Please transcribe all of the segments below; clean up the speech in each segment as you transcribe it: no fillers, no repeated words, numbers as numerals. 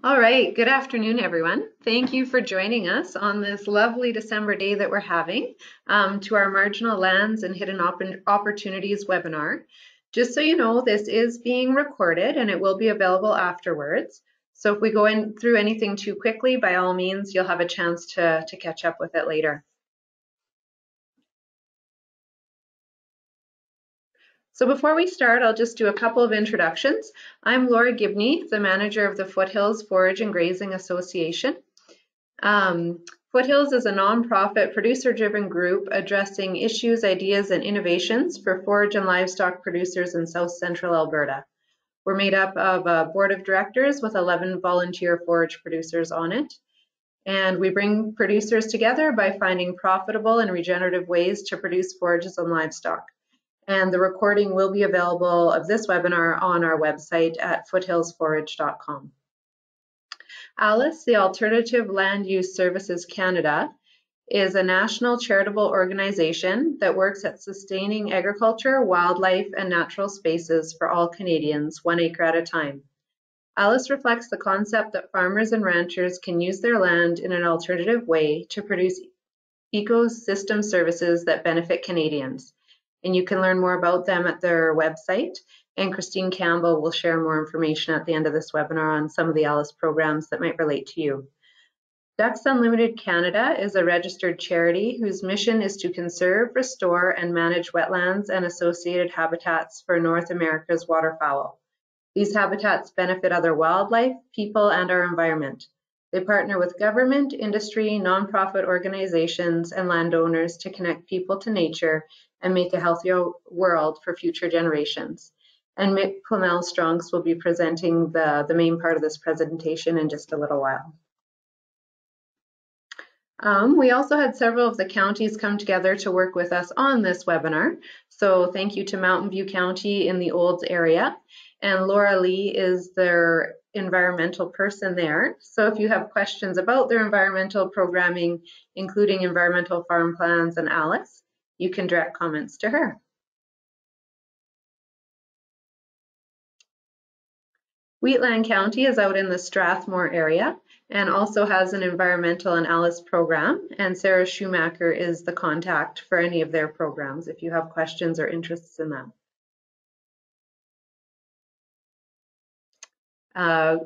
All right, good afternoon, everyone. Thank you for joining us on this lovely December day that we're having to our Marginal Lands and Hidden Opportunities webinar. Just so you know, this is being recorded and it will be available afterwards. So if we go in through anything too quickly, by all means, you'll have a chance to catch up with it later. So before we start, I'll just do a couple of introductions. I'm Laura Gibney, the manager of the Foothills Forage and Grazing Association. Foothills is a nonprofit producer-driven group addressing issues, ideas, and innovations for forage and livestock producers in South Central Alberta. We're made up of a board of directors with 11 volunteer forage producers on it. And we bring producers together by finding profitable and regenerative ways to produce forages and livestock. And the recording will be available of this webinar on our website at foothillsforage.com. ALUS, the Alternative Land Use Services Canada, is a national charitable organization that works at sustaining agriculture, wildlife, and natural spaces for all Canadians, 1 acre at a time. ALUS reflects the concept that farmers and ranchers can use their land in an alternative way to produce ecosystem services that benefit Canadians. And you can learn more about them at their website. And Christine Campbell will share more information at the end of this webinar on some of the ALUS programs that might relate to you. Ducks Unlimited Canada is a registered charity whose mission is to conserve, restore, and manage wetlands and associated habitats for North America's waterfowl. These habitats benefit other wildlife, people, and our environment. They partner with government, industry, nonprofit organizations, and landowners to connect people to nature and make a healthier world for future generations. And Mick Plemel-Stronks will be presenting the main part of this presentation in just a little while. We also had several of the counties come together to work with us on this webinar. So thank you to Mountain View County in the Olds area. And Laura Lee is their environmental person there. So if you have questions about their environmental programming, including environmental farm plans and ALUS, you can direct comments to her. Wheatland County is out in the Strathmore area and also has an environmental and ALUS program, and Sarah Schumacher is the contact for any of their programs if you have questions or interests in them.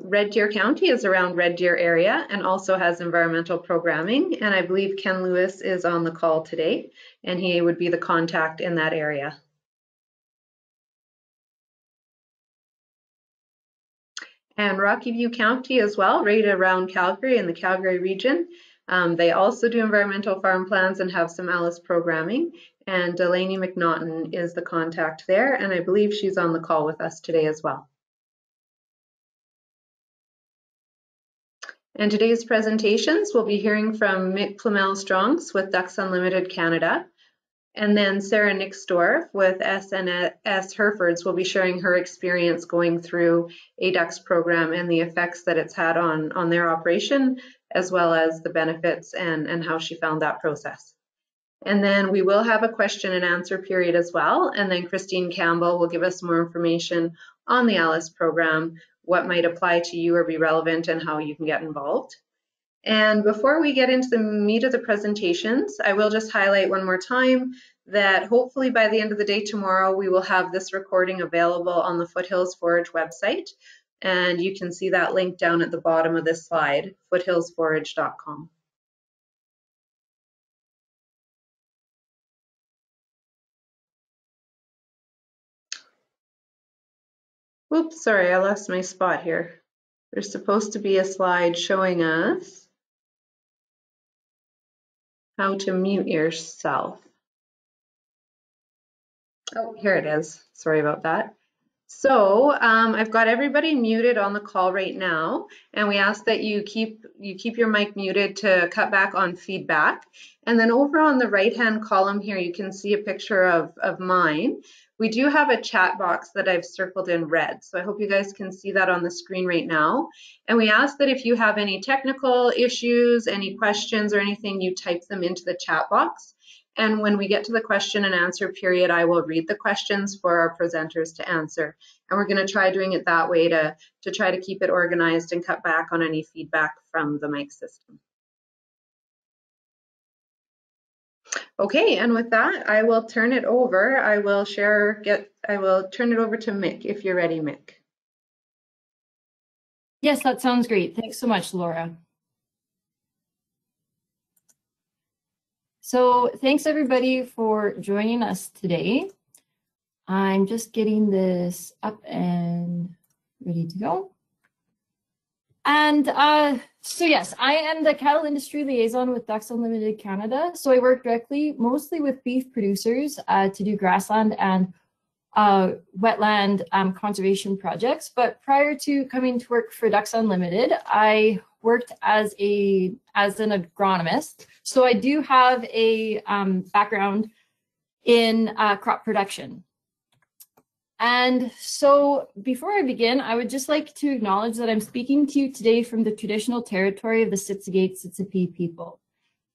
Red Deer County is around Red Deer area and also has environmental programming, and I believe Ken Lewis is on the call today and he would be the contact in that area. And Rocky View County as well, right around Calgary in the Calgary region. They also do environmental farm plans and have some ALUS programming, and Delaney McNaughton is the contact there, and I believe she's on the call with us today as well. In today's presentations, we'll be hearing from Mick Plemel-Stronks with Ducks Unlimited Canada, and then Sarah Nixdorff with SNS Herefords will be sharing her experience going through a ducks program and the effects that it's had on their operation, as well as the benefits and how she found that process. And then we will have a question and answer period as well, and then Christine Campbell will give us more information on the ALUS program, what might apply to you or be relevant, and how you can get involved. And before we get into the meat of the presentations, I will just highlight one more time that hopefully by the end of the day tomorrow, we will have this recording available on the Foothills Forage website. And you can see that link down at the bottom of this slide, foothillsforage.com. Oops, sorry, I lost my spot here. There's supposed to be a slide showing us how to mute yourself. Oh, here it is. Sorry about that. So I've got everybody muted on the call right now, and we ask that you keep your mic muted to cut back on feedback. And then over on the right-hand column here, you can see a picture of mine. We do have a chat box that I've circled in red, so I hope you guys can see that on the screen right now. And we ask that if you have any technical issues, any questions or anything, you type them into the chat box. And when we get to the question and answer period, I will read the questions for our presenters to answer. And we're going to try doing it that way to try to keep it organized and cut back on any feedback from the mic system. Okay, and with that, I will turn it over. I will turn it over to Mick, if you're ready, Mick. Yes, that sounds great. Thanks so much, Laura. So thanks everybody for joining us today. I'm just getting this up and ready to go. And so yes, I am the cattle industry liaison with Ducks Unlimited Canada. So I work directly mostly with beef producers to do grassland and wetland conservation projects. But prior to coming to work for Ducks Unlimited, I worked as an agronomist. So I do have a background in crop production. And so before I begin, I would just like to acknowledge that I'm speaking to you today from the traditional territory of the Siksika-Tsitapi people.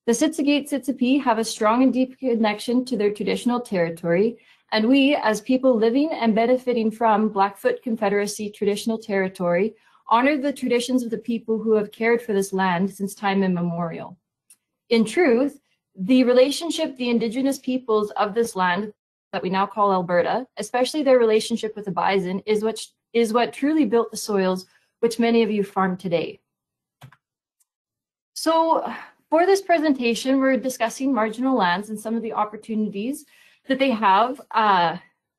The Siksika-Tsitapi have a strong and deep connection to their traditional territory, and we, as people living and benefiting from Blackfoot Confederacy traditional territory, honor the traditions of the people who have cared for this land since time immemorial. In truth, the relationship the Indigenous peoples of this land that we now call Alberta, especially their relationship with the bison, is what truly built the soils which many of you farm today. So for this presentation, we're discussing marginal lands and some of the opportunities that they have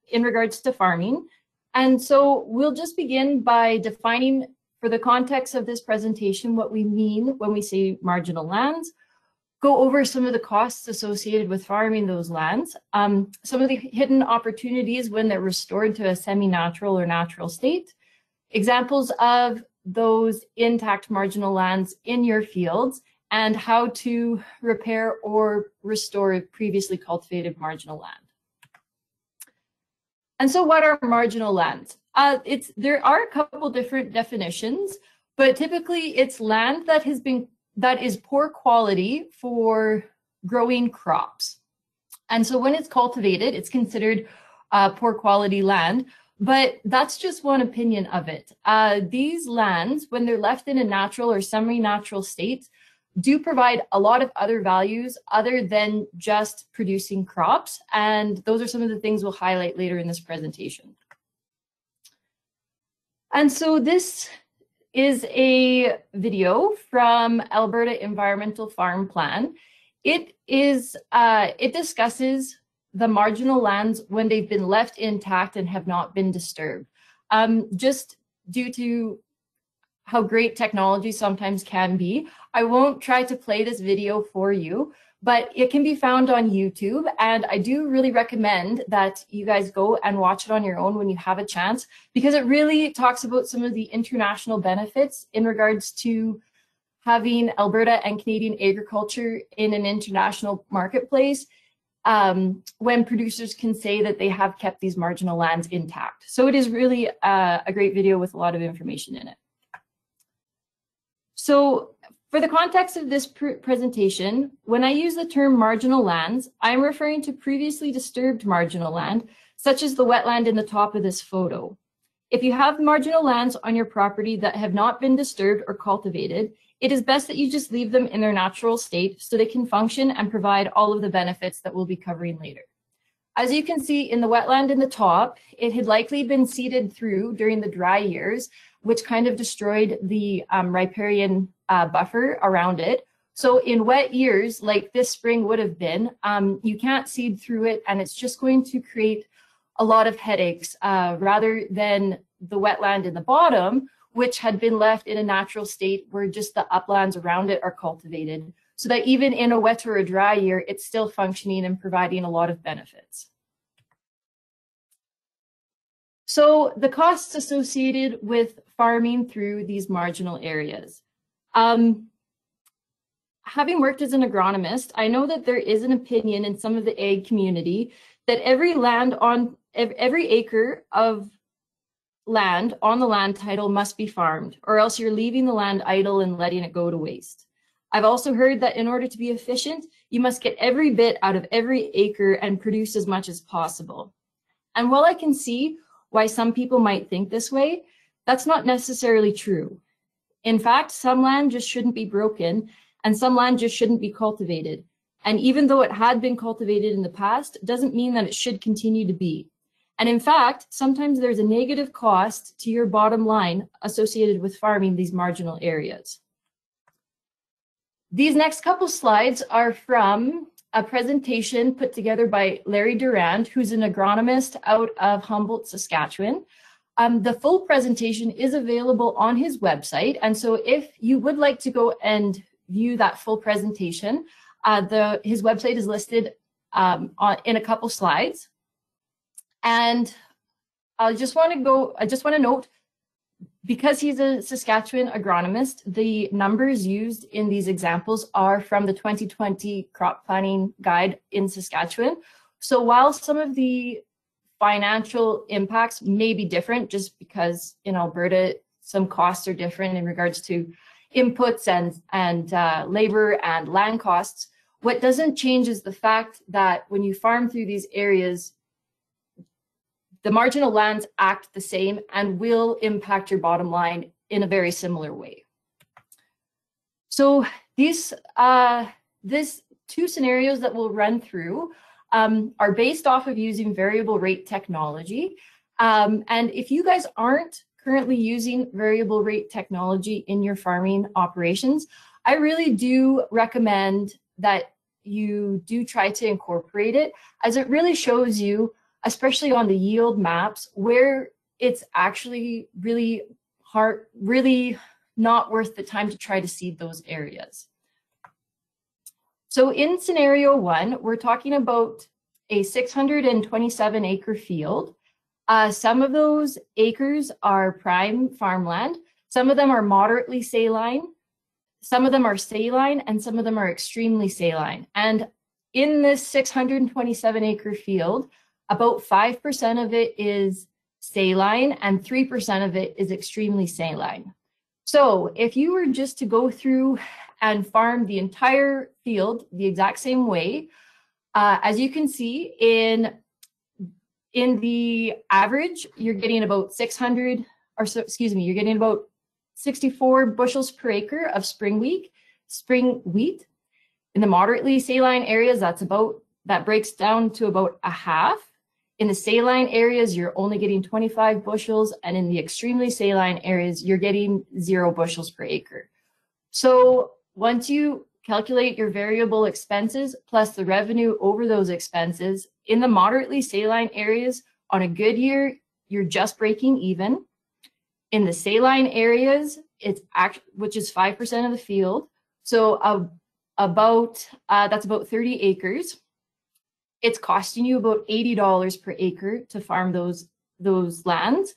in regards to farming. And so we'll just begin by defining, for the context of this presentation, what we mean when we say marginal lands, go over some of the costs associated with farming those lands, some of the hidden opportunities when they're restored to a semi-natural or natural state, examples of those intact marginal lands in your fields, and how to repair or restore previously cultivated marginal land. And so what are marginal lands? There are a couple different definitions, but typically it's land that is poor quality for growing crops. And so when it's cultivated, it's considered poor quality land, but that's just one opinion of it. These lands, when they're left in a natural or semi-natural state, do provide a lot of other values other than just producing crops. And those are some of the things we'll highlight later in this presentation. And so this is a video from Alberta Environmental Farm Plan. It discusses the marginal lands when they've been left intact and have not been disturbed. Just due to how great technology sometimes can be, I won't try to play this video for you, but it can be found on YouTube, and I do really recommend that you guys go and watch it on your own when you have a chance, because it really talks about some of the international benefits in regards to having Alberta and Canadian agriculture in an international marketplace, when producers can say that they have kept these marginal lands intact. So it is really a great video with a lot of information in it. So for the context of this presentation, when I use the term marginal lands, I'm referring to previously disturbed marginal land, such as the wetland in the top of this photo. If you have marginal lands on your property that have not been disturbed or cultivated, it is best that you just leave them in their natural state so they can function and provide all of the benefits that we'll be covering later. As you can see in the wetland in the top, it had likely been seeded through during the dry years, which kind of destroyed the riparian buffer around it. So in wet years, like this spring would have been, you can't seed through it, and it's just going to create a lot of headaches rather than the wetland in the bottom, which had been left in a natural state where just the uplands around it are cultivated, so that even in a wet or a dry year, it's still functioning and providing a lot of benefits. So the costs associated with farming through these marginal areas. Having worked as an agronomist, I know that there is an opinion in some of the ag community that every acre of land on the land title must be farmed, or else you're leaving the land idle and letting it go to waste. I've also heard that in order to be efficient, you must get every bit out of every acre and produce as much as possible. And while I can see why some people might think this way, that's not necessarily true. In fact, some land just shouldn't be broken, and some land just shouldn't be cultivated. And even though it had been cultivated in the past, doesn't mean that it should continue to be. And in fact, sometimes there's a negative cost to your bottom line associated with farming these marginal areas. These next couple slides are from a presentation put together by Larry Durand, who's an agronomist out of Humboldt, Saskatchewan. The full presentation is available on his website. And so if you would like to go and view that full presentation, his website is listed in a couple slides. And I just want to note, because he's a Saskatchewan agronomist, the numbers used in these examples are from the 2020 crop planning guide in Saskatchewan. So while some of the financial impacts may be different, just because in Alberta, some costs are different in regards to inputs and labor and land costs, what doesn't change is the fact that when you farm through these areas, the marginal lands act the same and will impact your bottom line in a very similar way. So these two scenarios that we'll run through are based off of using variable rate technology. And if you guys aren't currently using variable rate technology in your farming operations, I really do recommend that you do try to incorporate it, as it really shows you, especially on the yield maps, where it's actually really not worth the time to try to seed those areas. So in scenario one, we're talking about a 627 acre field. Some of those acres are prime farmland. Some of them are moderately saline. Some of them are saline, and some of them are extremely saline. And in this 627 acre field, about 5% of it is saline and 3% of it is extremely saline. So if you were just to go through and farm the entire field the exact same way, as you can see in the average, you're getting about you're getting about 64 bushels per acre of spring wheat. In the moderately saline areas, that breaks down to about a half. In the saline areas, you're only getting 25 bushels, and in the extremely saline areas, you're getting 0 bushels per acre. So once you calculate your variable expenses plus the revenue over those expenses, in the moderately saline areas, on a good year, you're just breaking even. In the saline areas, which is 5% of the field, so that's about 30 acres. It's costing you about $80 per acre to farm those lands.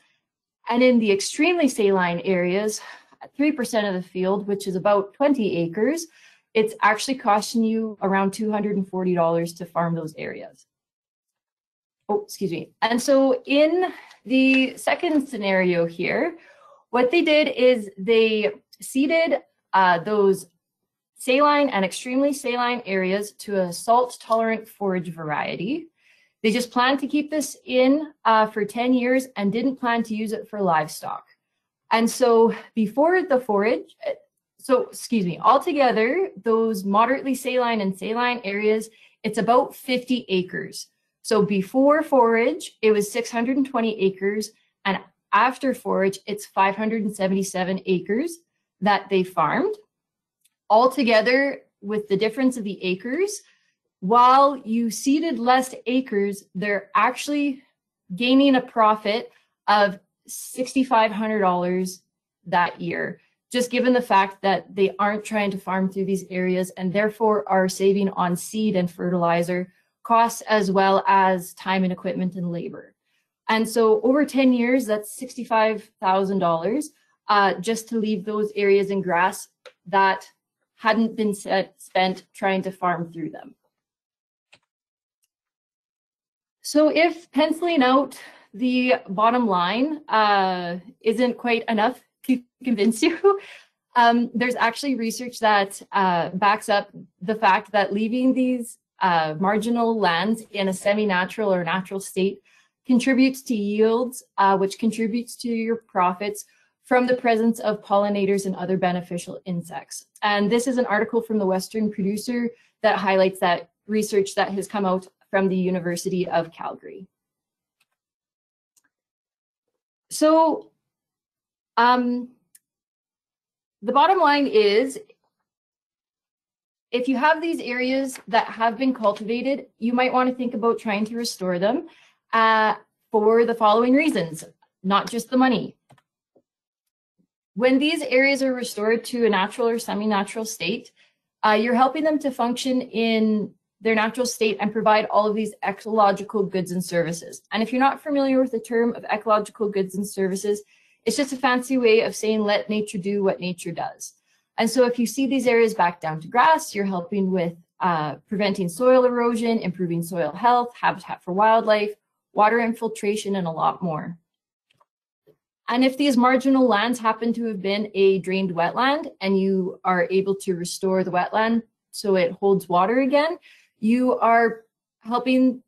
And in the extremely saline areas, at 3% of the field, which is about 20 acres, it's actually costing you around $240 to farm those areas. Oh, excuse me. And so in the second scenario here, what they did is they seeded those saline and extremely saline areas to a salt-tolerant forage variety. They just planned to keep this in for 10 years and didn't plan to use it for livestock. And so before the forage, altogether, those moderately saline and saline areas, it's about 50 acres. So before forage, it was 620 acres, and after forage, it's 577 acres that they farmed. Altogether, with the difference of the acres, while you seeded less acres, they're actually gaining a profit of $6,500 that year, just given the fact that they aren't trying to farm through these areas and therefore are saving on seed and fertilizer costs, as well as time and equipment and labor. And so over 10 years, that's $65,000 just to leave those areas in grass that hadn't been spent trying to farm through them. So if penciling out the bottom line isn't quite enough to convince you, There's actually research that backs up the fact that leaving these marginal lands in a semi-natural or natural state contributes to yields, which contributes to your profits from the presence of pollinators and other beneficial insects. And this is an article from the Western Producer that highlights that research that has come out from the University of Calgary. So the bottom line is, if you have these areas that have been cultivated, you might want to think about trying to restore them for the following reasons, not just the money. When these areas are restored to a natural or semi-natural state, you're helping them to function in their natural state and provide all of these ecological goods and services. And if you're not familiar with the term of ecological goods and services, it's just a fancy way of saying let nature do what nature does. And so if you see these areas back down to grass, you're helping with preventing soil erosion, improving soil health, habitat for wildlife, water infiltration, and a lot more. And if these marginal lands happen to have been a drained wetland and you are able to restore the wetland so it holds water again, you are helping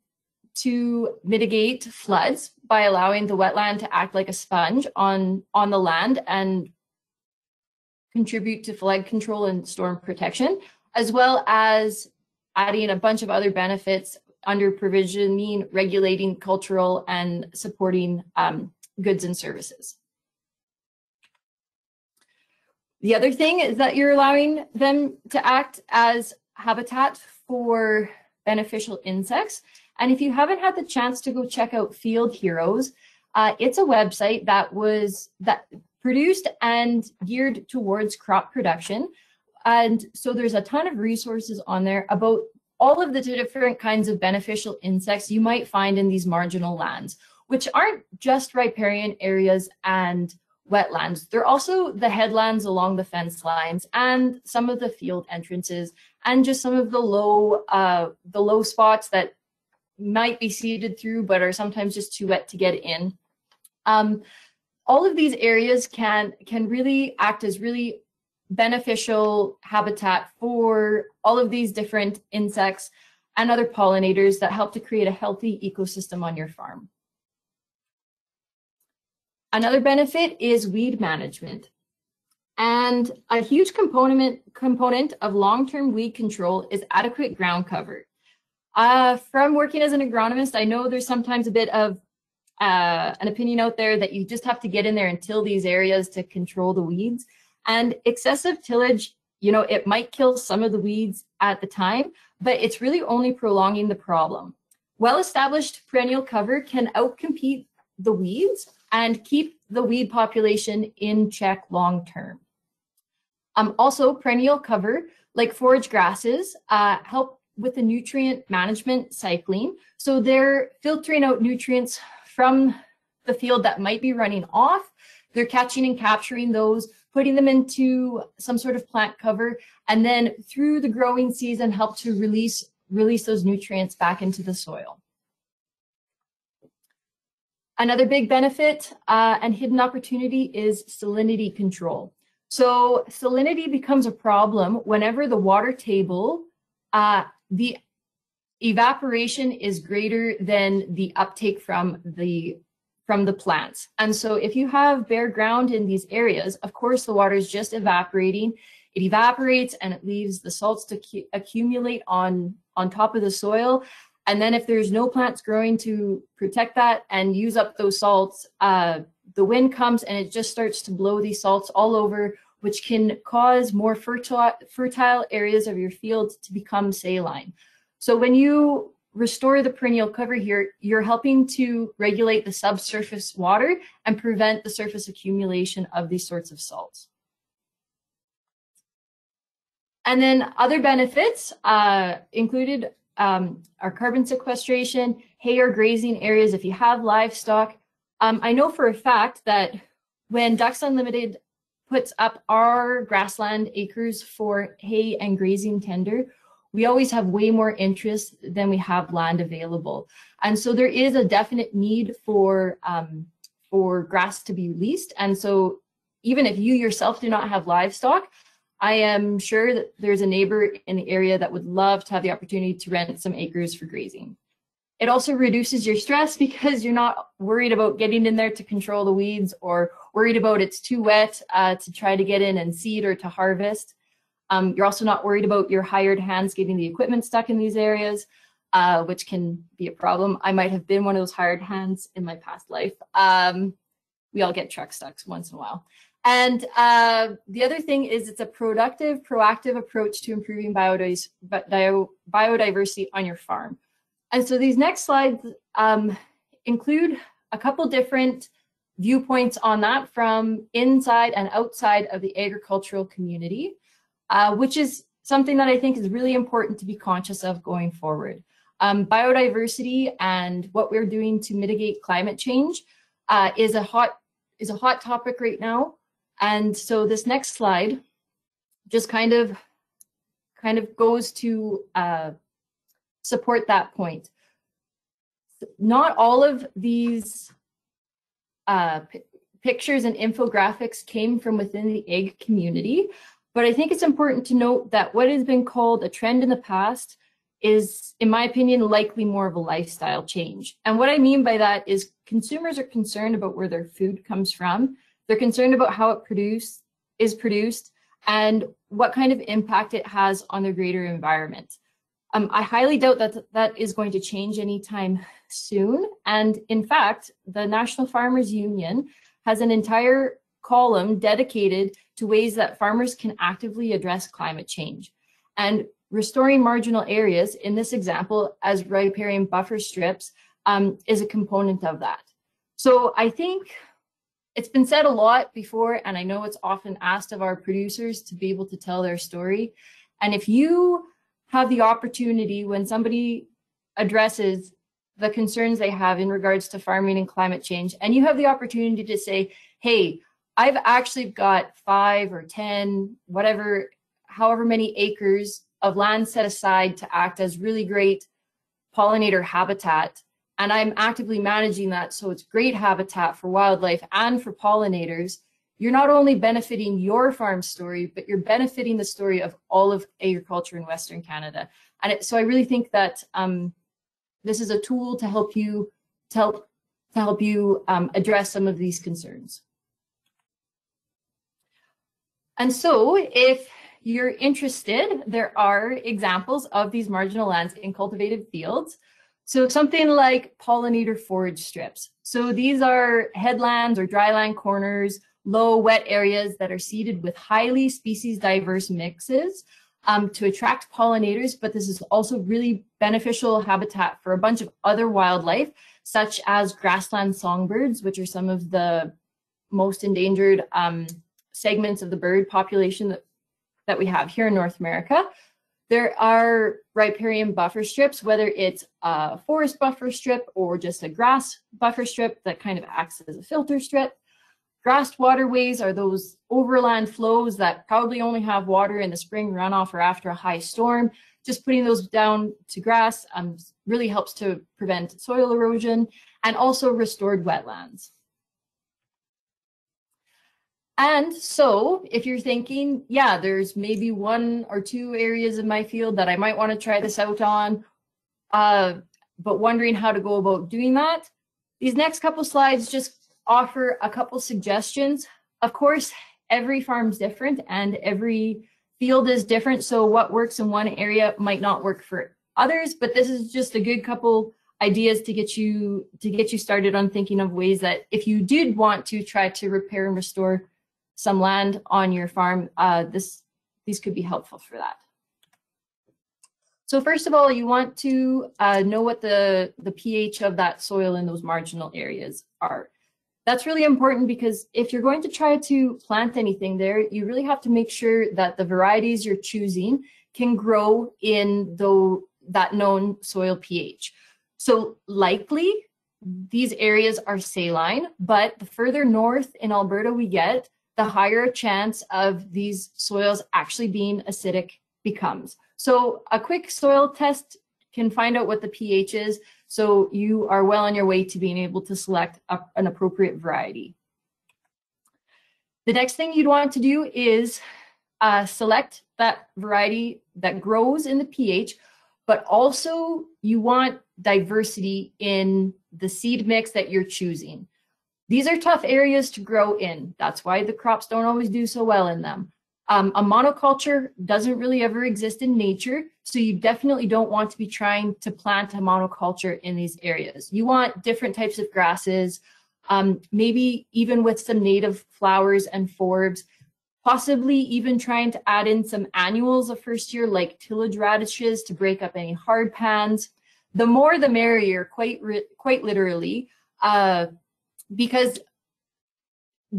to mitigate floods by allowing the wetland to act like a sponge on the land and contribute to flood control and storm protection, as well as adding a bunch of other benefits under provisioning, regulating, cultural, and supporting goods and services. The other thing is that you're allowing them to act as habitat for beneficial insects. And if you haven't had the chance to go check out Field Heroes, it's a website that was produced and geared towards crop production. And so there's a ton of resources on there about all of the different kinds of beneficial insects you might find in these marginal lands, which aren't just riparian areas and wetlands. They're also the headlands along the fence lines and some of the field entrances and just some of the low spots that might be seeded through but are sometimes just too wet to get in. All of these areas can really act as really beneficial habitat for all of these different insects and other pollinators that help to create a healthy ecosystem on your farm. Another benefit is weed management. And a huge component of long-term weed control is adequate ground cover. From working as an agronomist, I know there's sometimes a bit of an opinion out there that you just have to get in there and till these areas to control the weeds. And excessive tillage, you know, it might kill some of the weeds at the time, but it's really only prolonging the problem. Well-established perennial cover can outcompete the weeds and keep the weed population in check long-term. Also, perennial cover, like forage grasses, help with the nutrient management cycling. So they're filtering out nutrients from the field that might be running off. They're catching and capturing those, putting them into some sort of plant cover, and then through the growing season help to release those nutrients back into the soil. Another big benefit and hidden opportunity is salinity control. So salinity becomes a problem whenever the water table, the evaporation is greater than the uptake from the plants. And so if you have bare ground in these areas, of course, the water is just evaporating. It evaporates and it leaves the salts to accumulate on top of the soil. And then if there's no plants growing to protect that and use up those salts, the wind comes and it just starts to blow these salts all over, which can cause more fertile areas of your field to become saline. So when you restore the perennial cover here, you're helping to regulate the subsurface water and prevent the surface accumulation of these sorts of salts. And then other benefits included are carbon sequestration, hay or grazing areas if you have livestock. I know for a fact that when Ducks Unlimited puts up our grassland acres for hay and grazing tender, we always have way more interest than we have land available. And so there is a definite need for grass to be released. And so even if you yourself do not have livestock, I am sure that there's a neighbor in the area that would love to have the opportunity to rent some acres for grazing. It also reduces your stress because you're not worried about getting in there to control the weeds or worried about it's too wet to try to get in and seed or to harvest. You're also not worried about your hired hands getting the equipment stuck in these areas, which can be a problem. I might have been one of those hired hands in my past life. We all get truck stuck once in a while. And the other thing is it's a productive, proactive approach to improving biodiversity on your farm. And so these next slides include a couple different viewpoints on that from inside and outside of the agricultural community, which is something that I think is really important to be conscious of going forward. Biodiversity and what we're doing to mitigate climate change is a hot topic right now. And so this next slide just kind of goes to support that point. Not all of these pictures and infographics came from within the ag community, but I think it's important to note that what has been called a trend in the past is, in my opinion, likely more of a lifestyle change. And what I mean by that is consumers are concerned about where their food comes from. They're concerned about how it is produced and what kind of impact it has on their greater environment. I highly doubt that is going to change anytime soon. And in fact, the National Farmers Union has an entire column dedicated to ways that farmers can actively address climate change. And restoring marginal areas, in this example, as riparian buffer strips, is a component of that. So I think it's been said a lot before, and I know it's often asked of our producers to be able to tell their story. And if you have the opportunity, when somebody addresses the concerns they have in regards to farming and climate change, and you have the opportunity to say, hey, I've actually got 5 or 10, however many acres of land set aside to act as really great pollinator habitat, and I'm actively managing that so it's great habitat for wildlife and for pollinators, you're not only benefiting your farm story, but you're benefiting the story of all of agriculture in Western Canada. And so I really think that this is a tool to help you address some of these concerns. And so if you're interested, there are examples of these marginal lands in cultivated fields. So something like pollinator forage strips. So these are headlands or dryland corners, low wet areas that are seeded with highly species diverse mixes to attract pollinators, but this is also really beneficial habitat for a bunch of other wildlife, such as grassland songbirds, which are some of the most endangered segments of the bird population that we have here in North America. There are riparian buffer strips, whether it's a forest buffer strip or just a grass buffer strip that kind of acts as a filter strip. Grassed waterways are those overland flows that probably only have water in the spring runoff or after a high storm. Just putting those down to grass really helps to prevent soil erosion, and also restored wetlands. And so if you're thinking, yeah, there's maybe 1 or 2 areas in my field that I might want to try this out on, but wondering how to go about doing that, these next couple slides just offer a couple suggestions. Of course, every farm's different and every field is different, so what works in one area might not work for others, but this is just a good couple ideas to get you started on thinking of ways that if you did want to try to repair and restore some land on your farm, these could be helpful for that. So first of all, you want to know what the pH of that soil in those marginal areas are. That's really important because if you're going to try to plant anything there, you really have to make sure that the varieties you're choosing can grow in that known soil pH. So likely these areas are saline, but the further north in Alberta we get, the higher a chance of these soils actually being acidic becomes. So a quick soil test can find out what the pH is, so you are well on your way to being able to select an appropriate variety. The next thing you'd want to do is select that variety that grows in the pH, but also you want diversity in the seed mix that you're choosing. These are tough areas to grow in. That's why the crops don't always do so well in them. A monoculture doesn't really ever exist in nature, so you definitely don't want to be trying to plant a monoculture in these areas. You want different types of grasses, maybe even with some native flowers and forbs, possibly even trying to add in some annuals the first year, like tillage radishes to break up any hard pans. The more the merrier, quite literally, because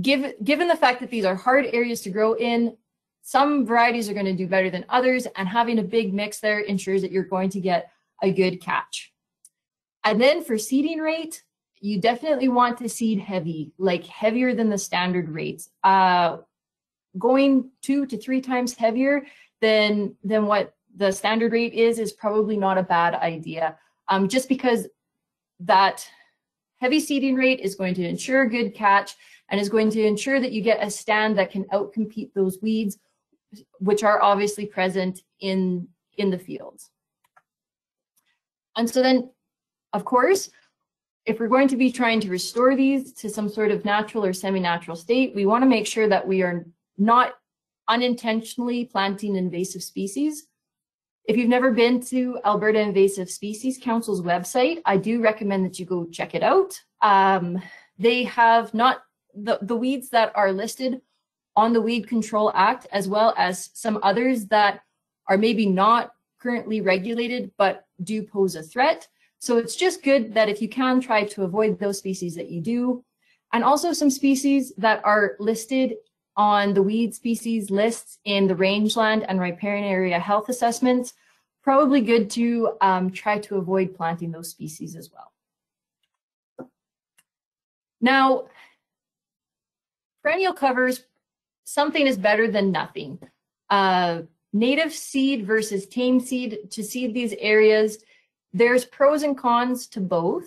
given the fact that these are hard areas to grow in, some varieties are going to do better than others, and having a big mix there ensures that you're going to get a good catch. And then for seeding rate, you definitely want to seed heavy, like heavier than the standard rates. Going 2 to 3 times heavier than what the standard rate is probably not a bad idea, just because that heavy seeding rate is going to ensure a good catch and is going to ensure that you get a stand that can outcompete those weeds, which are obviously present in the fields. And so then, of course, if we're going to be trying to restore these to some sort of natural or semi-natural state, we want to make sure that we are not unintentionally planting invasive species. If you've never been to Alberta Invasive Species Council's website, I do recommend that you go check it out. They have not the weeds that are listed on the Weed Control Act, as well as some others that are maybe not currently regulated, but do pose a threat. So it's just good that if you can, try to avoid those species that you do. And also some species that are listed on the weed species lists in the rangeland and riparian area health assessments, probably good to try to avoid planting those species as well. Now, perennial covers, something is better than nothing. Native seed versus tame seed, to seed these areas, there's pros and cons to both.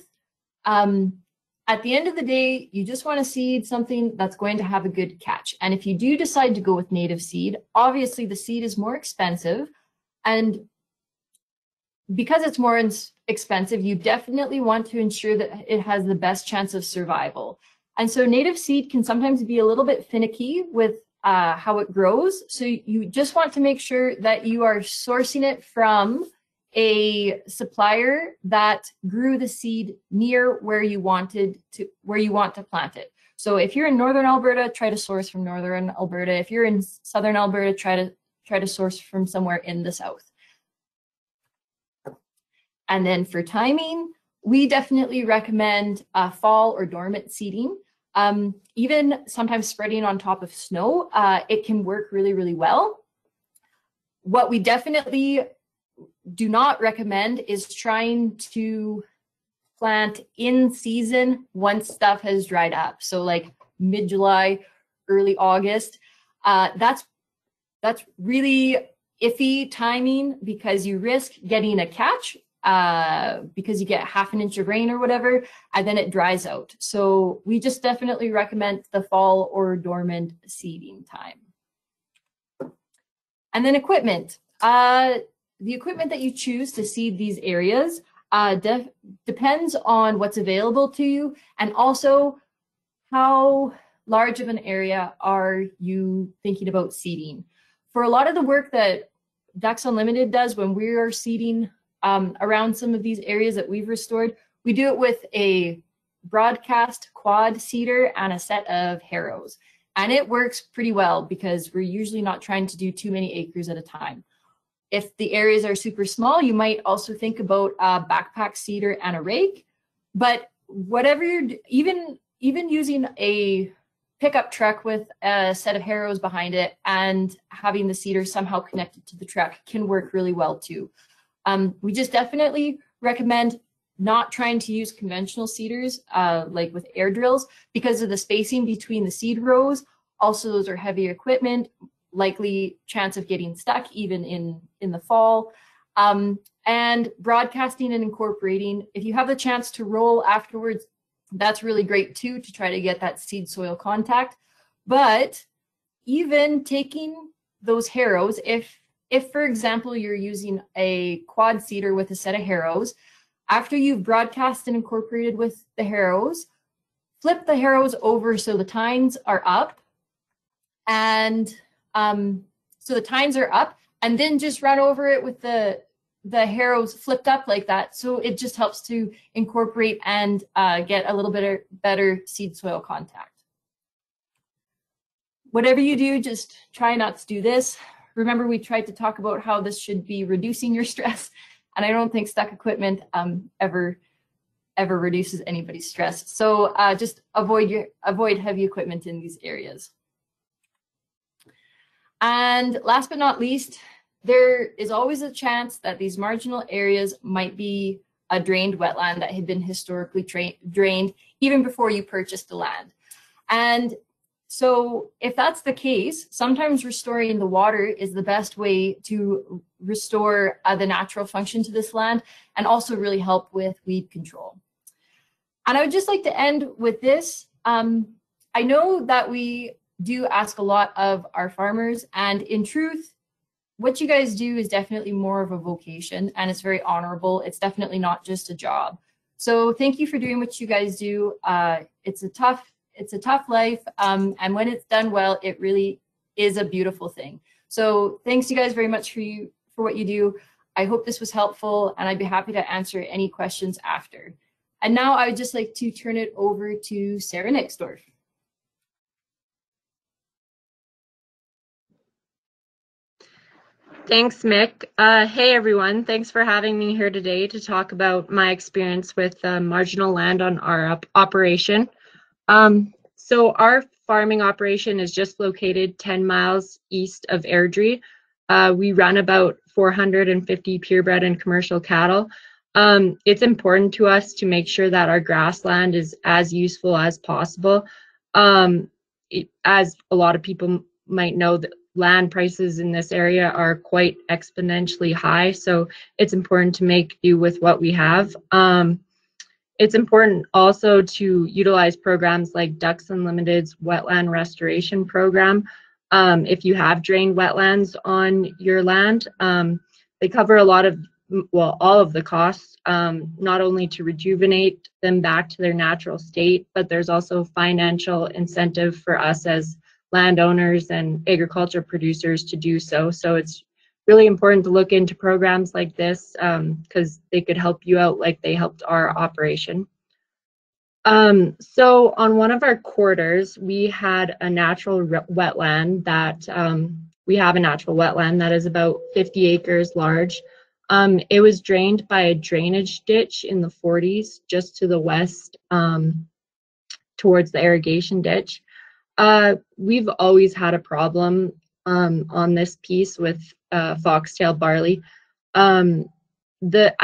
At the end of the day, you just want to seed something that's going to have a good catch. And if you do decide to go with native seed, obviously the seed is more expensive. And because it's more expensive, you definitely want to ensure that it has the best chance of survival. And so native seed can sometimes be a little bit finicky with how it grows. So you just want to make sure that you are sourcing it from a supplier that grew the seed near where you want to plant it. So if you're in northern Alberta, try to source from northern Alberta. If you're in southern Alberta, try to source from somewhere in the south. And then for timing, we definitely recommend fall or dormant seeding. Even sometimes spreading on top of snow, it can work really, really well. What we definitely do not recommend is trying to plant in season once stuff has dried up. So like mid-July, early August. That's really iffy timing because you risk getting a catch because you get half an inch of rain or whatever, and then it dries out. So we just definitely recommend the fall or dormant seeding time. And then equipment. The equipment that you choose to seed these areas depends on what's available to you, and also how large of an area are you thinking about seeding. For a lot of the work that Ducks Unlimited does when we are seeding around some of these areas that we've restored, we do it with a broadcast quad seeder and a set of harrows. And it works pretty well because we're usually not trying to do too many acres at a time. If the areas are super small, you might also think about a backpack seeder and a rake. But whatever you're, even using a pickup truck with a set of harrows behind it and having the seeder somehow connected to the truck can work really well too. We just definitely recommend not trying to use conventional seeders like with air drills because of the spacing between the seed rows. Also, those are heavy equipment, likely chance of getting stuck even in the fall. And broadcasting and incorporating, if you have the chance to roll afterwards, that's really great too, to try to get that seed soil contact. But even taking those harrows, if for example, you're using a quad seeder with a set of harrows, after you've broadcast and incorporated with the harrows, flip the harrows over so the tines are up, and so the tines are up, and then just run over it with the harrows flipped up like that. So it just helps to incorporate and get a little bit better seed soil contact. Whatever you do, just try not to do this. Remember, we tried to talk about how this should be reducing your stress, and I don't think stuck equipment ever reduces anybody's stress. So just avoid heavy equipment in these areas. And last but not least, there is always a chance that these marginal areas might be a drained wetland that had been historically drained even before you purchased the land. And so if that's the case, sometimes restoring the water is the best way to restore the natural function to this land and also really help with weed control. And I would just like to end with this. I know that we do ask a lot of our farmers, and in truth, what you guys do is definitely more of a vocation, and it's very honorable. It's definitely not just a job. So thank you for doing what you guys do. It's a tough life, and when it's done well, it really is a beautiful thing. So thanks you guys very much for what you do. I hope this was helpful, and I'd be happy to answer any questions after. And now I would just like to turn it over to Sarah Nixdorff. Thanks, Mick. Hey, everyone. Thanks for having me here today to talk about my experience with marginal land on our operation. So our farming operation is just located 10 miles east of Airdrie. We run about 450 purebred and commercial cattle. It's important to us to make sure that our grassland is as useful as possible. As a lot of people might know, that land prices in this area are quite exponentially high, so it's important to make do with what we have. It's important also to utilize programs like Ducks Unlimited's wetland restoration program. If you have drained wetlands on your land, they cover a lot of, well, all of the costs, not only to rejuvenate them back to their natural state, but there's also financial incentive for us as landowners and agriculture producers to do so. So it's really important to look into programs like this because they could help you out like they helped our operation. So on one of our quarters, we had a natural wetland that we have a natural wetland that is about 50 acres large. It was drained by a drainage ditch in the 40s, just to the west towards the irrigation ditch. We've always had a problem on this piece with foxtail barley. I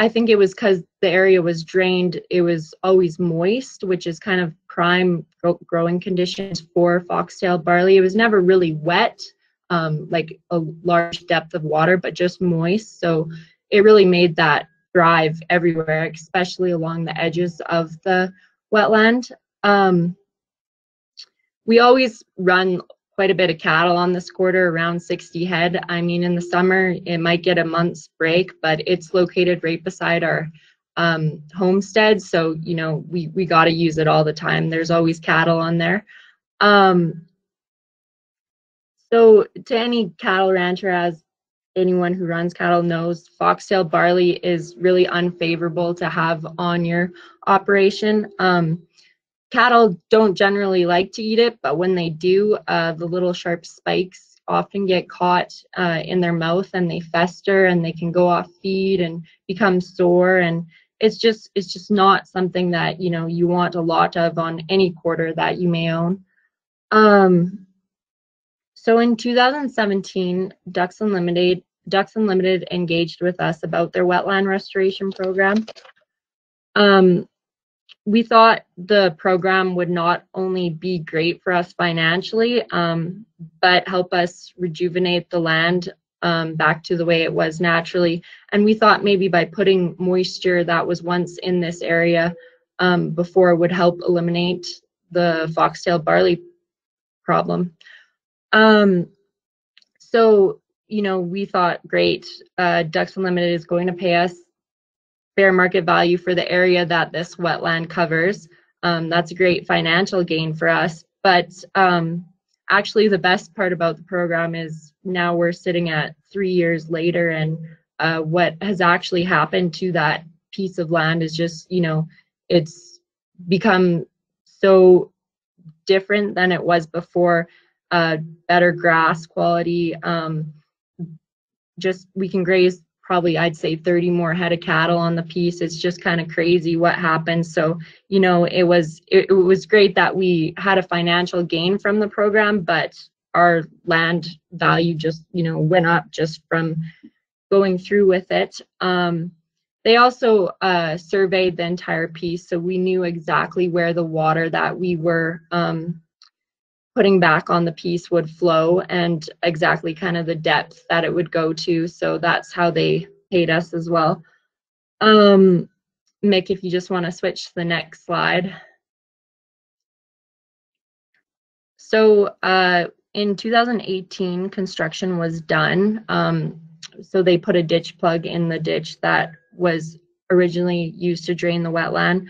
think it was because the area was drained, it was always moist, which is kind of prime growing conditions for foxtail barley. It was never really wet, like a large depth of water, but just moist. So it really made that thrive everywhere, especially along the edges of the wetland. We always run quite a bit of cattle on this quarter, around 60 head. I mean, in the summer, it might get a month's break, but it's located right beside our homestead. So, you know, we got to use it all the time. There's always cattle on there. So to any cattle rancher, as anyone who runs cattle knows, foxtail barley is really unfavorable to have on your operation. Cattle don't generally like to eat it, but when they do, the little sharp spikes often get caught in their mouth and they fester and they can go off feed and become sore, and it's just not something that, you know, you want a lot of on any quarter that you may own. So in 2017, Ducks Unlimited engaged with us about their wetland restoration program. We thought the program would not only be great for us financially, but help us rejuvenate the land back to the way it was naturally. And we thought maybe by putting moisture that was once in this area before would help eliminate the foxtail barley problem. So, you know, we thought, great, Ducks Unlimited is going to pay us fair market value for the area that this wetland covers. That's a great financial gain for us. But actually, the best part about the program is now we're sitting at 3 years later, and what has actually happened to that piece of land is just, you know, it's become so different than it was before. Better grass quality. Just we can graze probably, I'd say, 30 more head of cattle on the piece. It's just kind of crazy what happened. So, you know, it was great that we had a financial gain from the program, but our land value just, you know, went up just from going through with it. They also surveyed the entire piece, so we knew exactly where the water that we were putting back on the piece would flow, and exactly kind of the depth that it would go to. So that's how they paid us as well. Mick, if you just want to switch to the next slide. So in 2018, construction was done. So they put a ditch plug in the ditch that was originally used to drain the wetland.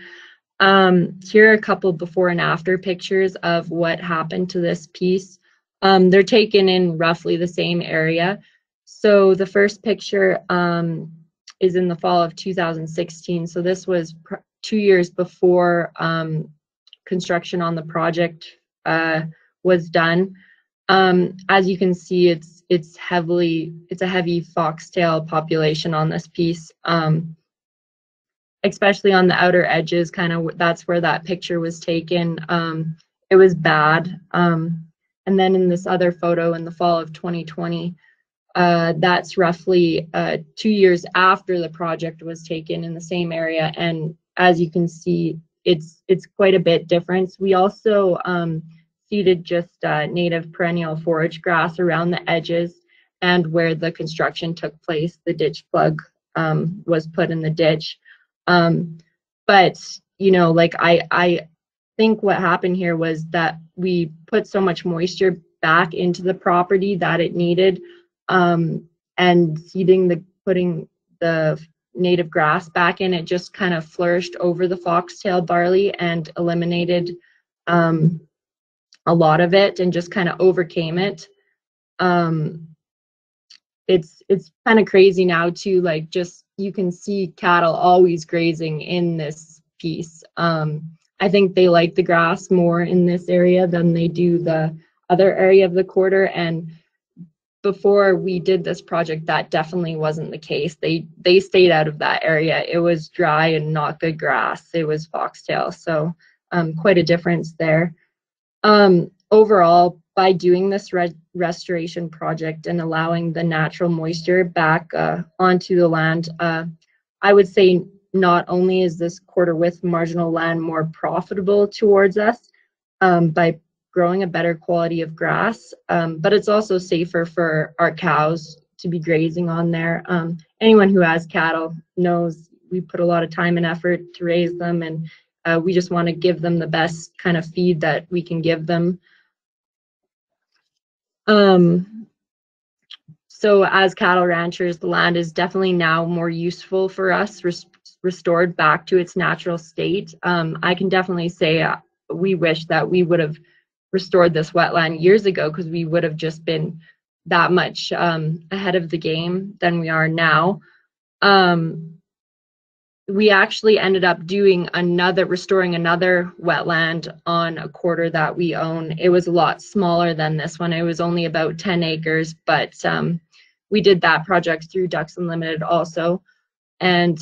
Here are a couple before and after pictures of what happened to this piece. They're taken in roughly the same area. So the first picture is in the fall of 2016. So this was 2 years before construction on the project was done. As you can see, it's a heavy foxtail population on this piece. Especially on the outer edges, kind of that's where that picture was taken. It was bad. And then in this other photo in the fall of 2020, that's roughly 2 years after the project was taken in the same area. And as you can see, it's quite a bit different. We also seeded just native perennial forage grass around the edges, and where the construction took place, the ditch plug was put in the ditch. But, you know, like I think what happened here was that we put so much moisture back into the property that it needed, and putting the native grass back in, it just kind of flourished over the foxtail barley and eliminated a lot of it and just kind of overcame it. It's kind of crazy now too, like just you can see cattle always grazing in this piece. I think they like the grass more in this area than they do the other area of the quarter, and before we did this project, that definitely wasn't the case. They stayed out of that area. It was dry and not good grass. It was foxtail, so quite a difference there. Overall, by doing this restoration project and allowing the natural moisture back onto the land, I would say not only is this quarter with marginal land more profitable towards us by growing a better quality of grass, but it's also safer for our cows to be grazing on there. Anyone who has cattle knows we put a lot of time and effort to raise them, and we just want to give them the best kind of feed that we can give them. So as cattle ranchers, the land is definitely now more useful for us, restored back to its natural state. I can definitely say we wish that we would have restored this wetland years ago, because we would have just been that much ahead of the game than we are now. We actually ended up restoring another wetland on a quarter that we own. It was a lot smaller than this one. It was only about 10 acres, but we did that project through Ducks Unlimited also, and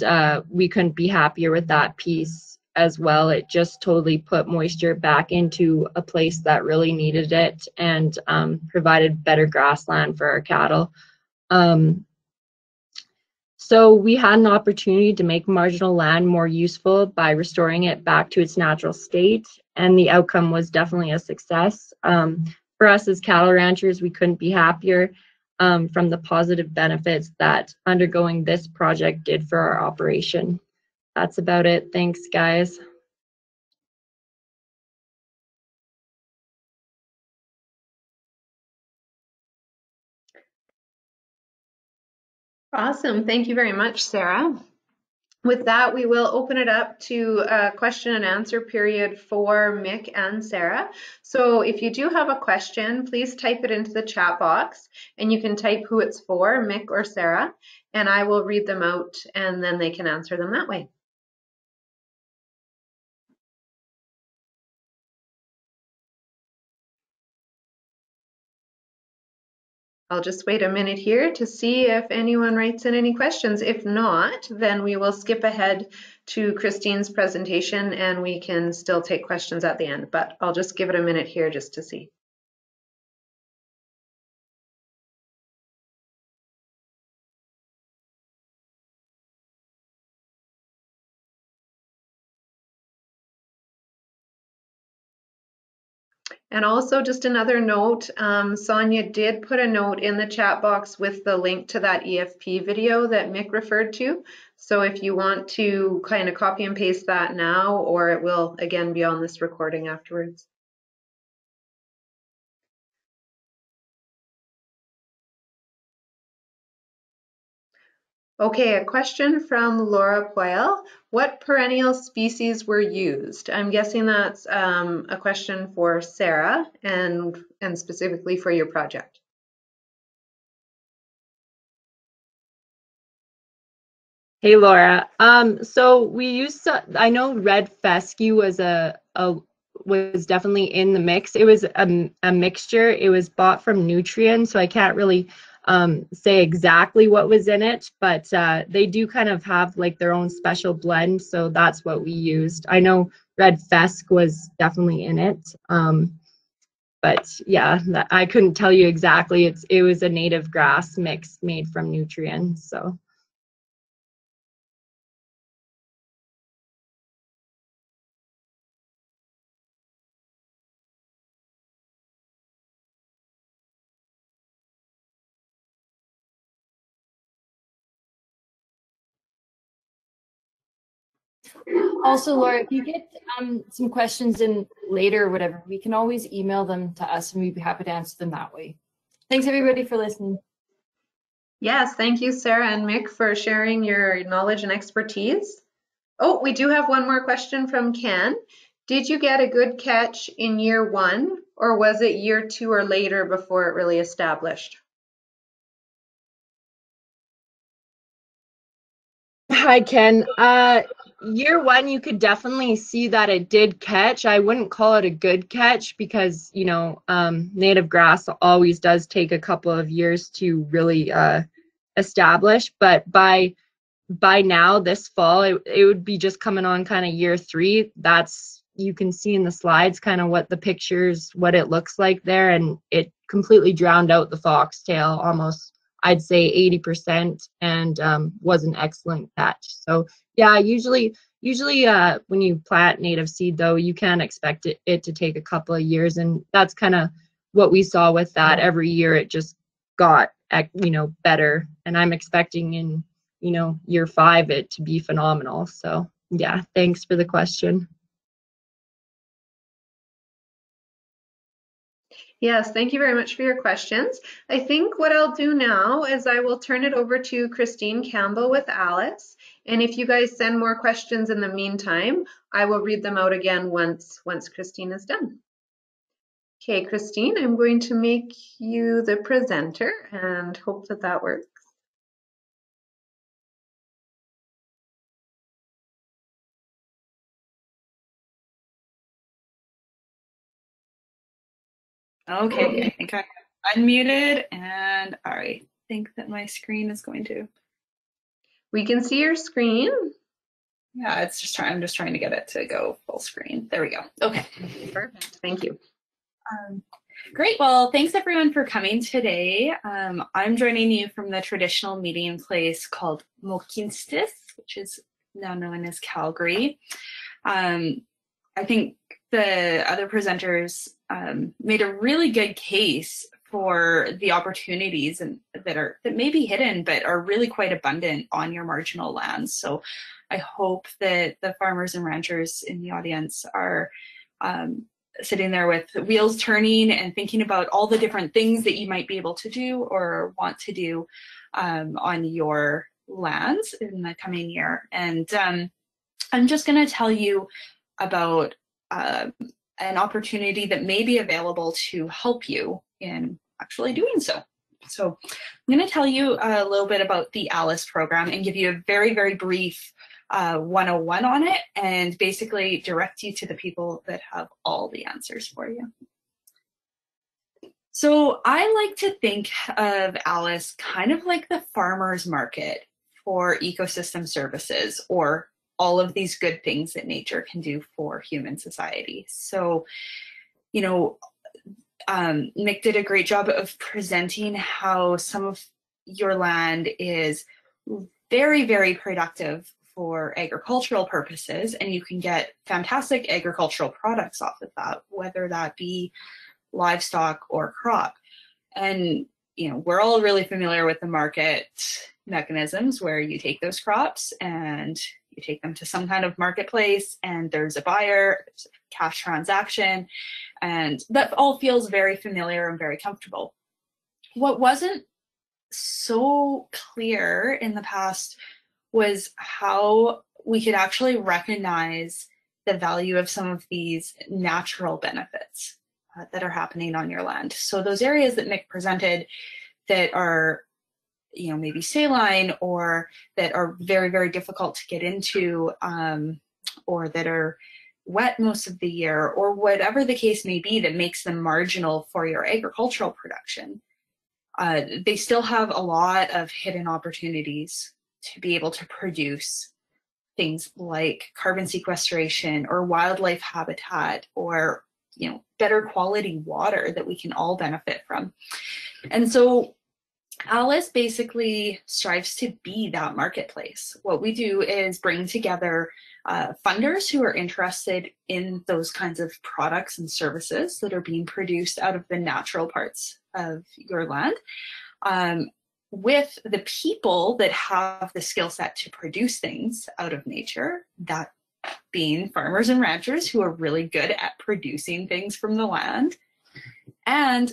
we couldn't be happier with that piece as well. It just totally put moisture back into a place that really needed it, and provided better grassland for our cattle. So we had an opportunity to make marginal land more useful by restoring it back to its natural state, and the outcome was definitely a success. For us as cattle ranchers, we couldn't be happier from the positive benefits that undergoing this project did for our operation. That's about it. Thanks, guys. Awesome. Thank you very much, Sarah. With that, we will open it up to a question and answer period for Mick and Sarah. So if you do have a question, please type it into the chat box, and you can type who it's for, Mick or Sarah, and I will read them out and then they can answer them that way. I'll just wait a minute here to see if anyone writes in any questions. If not, then we will skip ahead to Christine's presentation and we can still take questions at the end, but I'll just give it a minute here just to see. And also just another note, Sonia did put a note in the chat box with the link to that EFP video that Mick referred to. So if you want to kind of copy and paste that now, or it will again be on this recording afterwards. Okay, a question from Laura Poyle. What perennial species were used? I'm guessing that's a question for Sarah and specifically for your project. Hey Laura. So we used I know red fescue was was definitely in the mix. It was a mixture. It was bought from Nutrien, so I can't really say exactly what was in it, but they do kind of have like their own special blend, so that's what we used. I know red fesc was definitely in it, but yeah, I couldn't tell you exactly. It was a native grass mix made from Nutrien, so. Also, Laura, if you get some questions in later or whatever, we can always email them to us and we'd be happy to answer them that way. Thanks everybody for listening. Yes, thank you, Sarah and Mick, for sharing your knowledge and expertise. Oh, we do have one more question from Ken. Did you get a good catch in year 1, or was it year 2 or later before it really established? Hi, Ken. Year 1, you could definitely see that it did catch. I wouldn't call it a good catch because, you know, native grass always does take a couple of years to really establish. But by now, this fall, it would be just coming on kind of year 3. You can see in the slides kind of what the pictures, what it looks like there, and it completely drowned out the foxtail almost. I'd say 80%, and was an excellent catch. So yeah, usually when you plant native seed though, you can expect it to take a couple of years, and that's kind of what we saw with that. Every year it just got, you know, better, and I'm expecting in, you know, year 5 it to be phenomenal. So yeah, thanks for the question. Yes, thank you very much for your questions. I think what I'll do now is I will turn it over to Christine Campbell with ALUS. And if you guys send more questions in the meantime, I will read them out again once Christine is done. Okay, Christine, I'm going to make you the presenter and hope that that works. Okay, I think I'm unmuted, and I think that my screen is going to. We can see your screen. Yeah, it's just I'm just trying to get it to go full screen. There we go. Okay. Perfect. Thank you. Great. Well, thanks everyone for coming today. I'm joining you from the traditional meeting place called Mokinstis, which is now known as Calgary. I think the other presenters made a really good case for the opportunities that may be hidden but are really quite abundant on your marginal lands. So I hope that the farmers and ranchers in the audience are sitting there with wheels turning and thinking about all the different things that you might be able to do or want to do on your lands in the coming year. And I'm just going to tell you about an opportunity that may be available to help you in actually doing so. So I'm going to tell you a little bit about the ALUS program and give you a very, very brief 101 on it, and basically direct you to the people that have all the answers for you. So I like to think of ALUS kind of like the farmer's market for ecosystem services, or all of these good things that nature can do for human society. So, you know, Mick did a great job of presenting how some of your land is very, very productive for agricultural purposes, and you can get fantastic agricultural products off of that, whether that be livestock or crop. And, you know, we're all really familiar with the market mechanisms where you take those crops and you take them to some kind of marketplace, and there's a buyer, there's a cash transaction, and that all feels very familiar and very comfortable. What wasn't so clear in the past was how we could actually recognize the value of some of these natural benefits that are happening on your land. So those areas that Mick presented that are, you know, maybe saline, or that are very, very difficult to get into, or that are wet most of the year, or whatever the case may be that makes them marginal for your agricultural production, they still have a lot of hidden opportunities to be able to produce things like carbon sequestration or wildlife habitat, or, you know, better quality water that we can all benefit from. And so ALUS basically strives to be that marketplace. What we do is bring together funders who are interested in those kinds of products and services that are being produced out of the natural parts of your land, with the people that have the skill set to produce things out of nature, that being farmers and ranchers who are really good at producing things from the land, and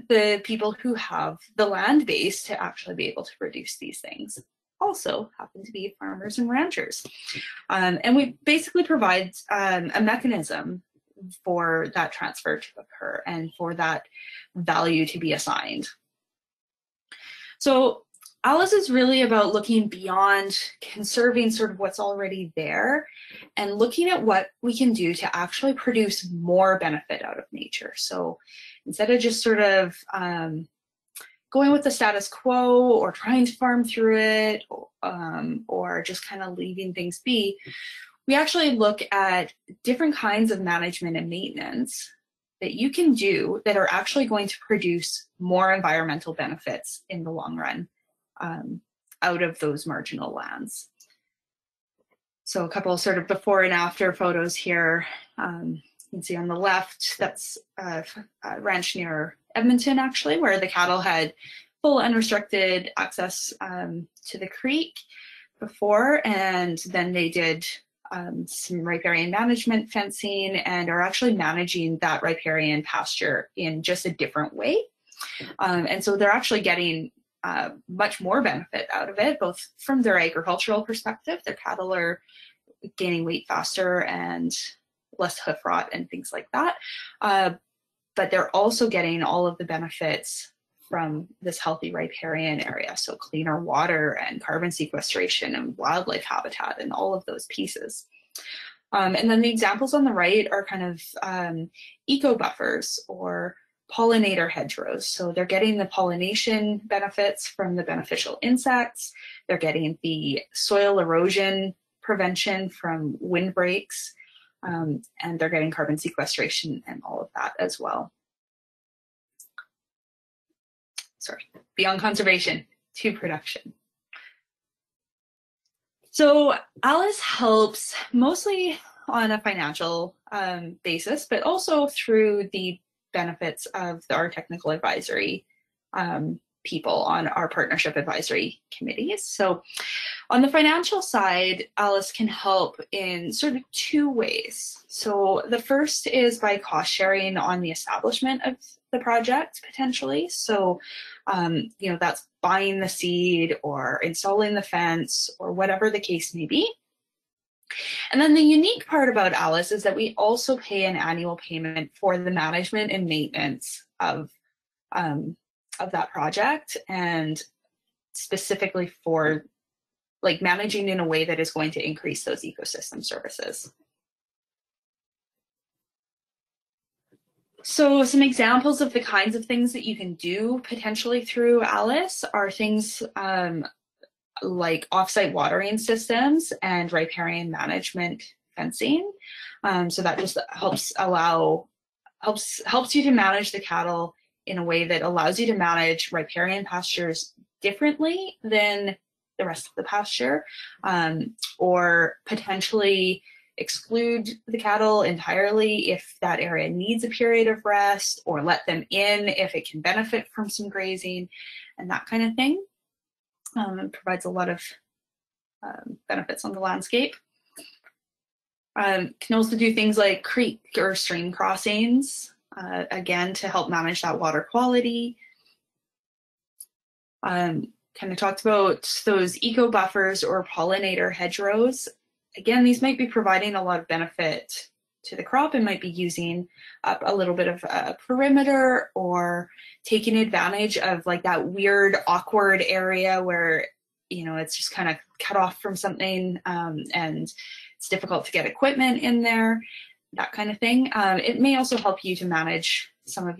the people who have the land base to actually be able to produce these things also happen to be farmers and ranchers. And we basically provide a mechanism for that transfer to occur and for that value to be assigned. So ALUS is really about looking beyond conserving sort of what's already there and looking at what we can do to actually produce more benefit out of nature. So instead of just sort of going with the status quo or trying to farm through it, or just kind of leaving things be, we actually look at different kinds of management and maintenance that you can do that are actually going to produce more environmental benefits in the long run out of those marginal lands. So a couple of sort of before and after photos here. You can see on the left, that's a ranch near Edmonton, actually, where the cattle had full unrestricted access to the creek before, and then they did some riparian management fencing and are actually managing that riparian pasture in just a different way. And so they're actually getting much more benefit out of it, both from their agricultural perspective. Their cattle are gaining weight faster and less hoof rot and things like that. But they're also getting all of the benefits from this healthy riparian area. So cleaner water and carbon sequestration and wildlife habitat and all of those pieces. And then the examples on the right are kind of eco buffers or pollinator hedgerows. So they're getting the pollination benefits from the beneficial insects. They're getting the soil erosion prevention from windbreaks. And they're getting carbon sequestration and all of that as well. Sorry, beyond conservation to production. So ALUS helps mostly on a financial basis, but also through the benefits of our technical advisory people on our partnership advisory committees. So On the financial side, ALUS can help in sort of two ways. So the first is by cost sharing on the establishment of the project, potentially. So, you know, that's buying the seed or installing the fence or whatever the case may be. And then the unique part about ALUS is that we also pay an annual payment for the management and maintenance of that project, and specifically for like managing in a way that is going to increase those ecosystem services. So some examples of the kinds of things that you can do potentially through ALUS are things like offsite watering systems and riparian management fencing. So that just helps you to manage the cattle in a way that allows you to manage riparian pastures differently than the rest of the pasture, or potentially exclude the cattle entirely if that area needs a period of rest, or let them in if it can benefit from some grazing and that kind of thing. It provides a lot of benefits on the landscape. Can also do things like creek or stream crossings, again, to help manage that water quality. Kind of talked about those eco buffers or pollinator hedgerows. Again, these might be providing a lot of benefit to the crop and might be using up a little bit of a perimeter, or taking advantage of like that weird, awkward area where, you know, it's just kind of cut off from something, and it's difficult to get equipment in there, that kind of thing. It may also help you to manage some of